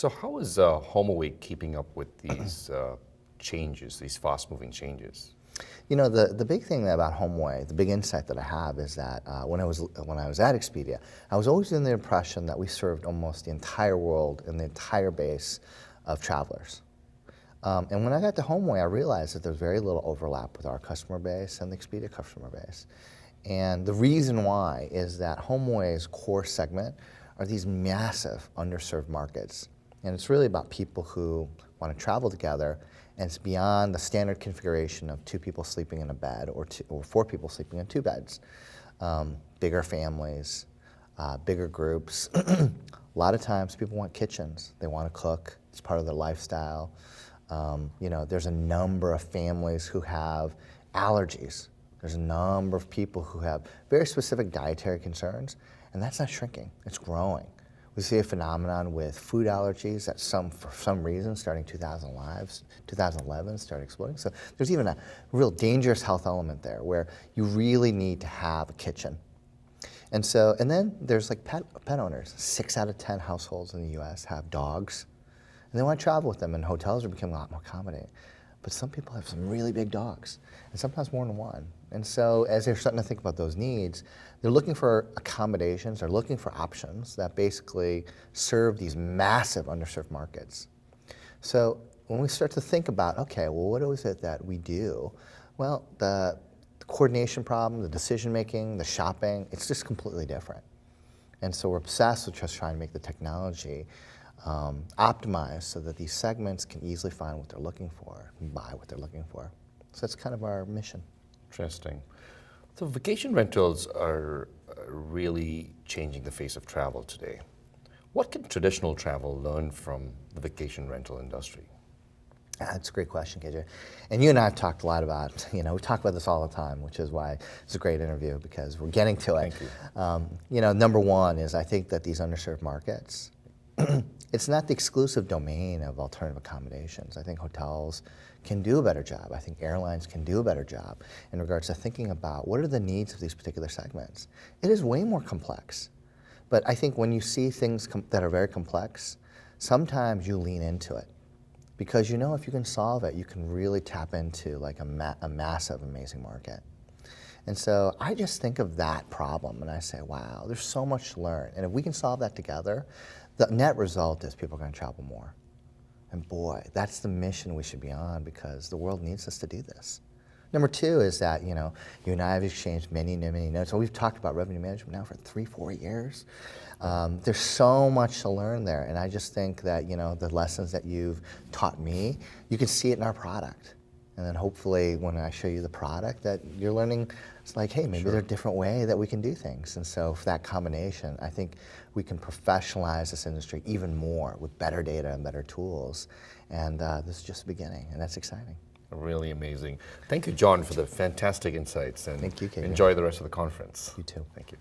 So how is HomeAway keeping up with these changes, these fast-moving changes? You know, the big thing about HomeAway, the big insight that I have is that when I was at Expedia, I was always in the impression that we served almost the entire world and the entire base of travelers. And when I got to HomeAway, I realized that there's very little overlap with our customer base and the Expedia customer base. And the reason why is that HomeAway's core segment are these massive underserved markets. And it's really about people who want to travel together, and it's beyond the standard configuration of 2 people sleeping in a bed or 4 people sleeping in 2 beds. Bigger families, bigger groups. A lot of times people want kitchens. They want to cook. It's part of their lifestyle. You know, there's a number of families who have allergies. There's a number of people who have very specific dietary concerns, and that's not shrinking, it's growing. We see a phenomenon with food allergies that for some reason, starting 2011, started exploding. So there's even a real dangerous health element there where you really need to have a kitchen. And then there's like pet owners. 6 out of 10 households in the US have dogs, and they want to travel with them, and hotels are becoming a lot more accommodating. But some people have some really big dogs, and sometimes more than one. And so as they're starting to think about those needs, they're looking for accommodations, they're looking for options that basically serve these massive underserved markets. So when we start to think about, okay, well, what is it that we do? Well, the coordination problem, the decision making, the shopping, it's just completely different. And so we're obsessed with just trying to make the technology optimized so that these segments can easily find what they're looking for and buy what they're looking for. So that's kind of our mission. Interesting. So vacation rentals are really changing the face of travel today. What can traditional travel learn from the vacation rental industry? That's a great question, KJ. And you and I have talked a lot about, we talk about this all the time, which is why it's a great interview, because we're getting to it. Thank you. Number one is I think that these underserved markets, it's not the exclusive domain of alternative accommodations. I think hotels can do a better job. I think airlines can do a better job in regards to thinking about what are the needs of these particular segments. It is way more complex. But I think when you see things that are very complex, sometimes you lean into it. Because if you can solve it, you can really tap into like a massive, amazing market. And so I just think of that problem and I say, wow, there's so much to learn. And if we can solve that together, the net result is people are going to travel more. And boy, that's the mission we should be on, because the world needs us to do this. Number two is that, you and I have exchanged many notes. So we've talked about revenue management now for 3-4 years. There's so much to learn there. And I just think that, the lessons that you've taught me, you can see it in our product. And then hopefully when I show you the product, that you're learning, it's like, hey, maybe there's a different way that we can do things. And so for that combination, I think we can professionalize this industry even more with better data and better tools. And this is just the beginning, and that's exciting. Really amazing. Thank you, John, for the fantastic insights. And thank you, KJ. Enjoy the rest of the conference. You too. Thank you.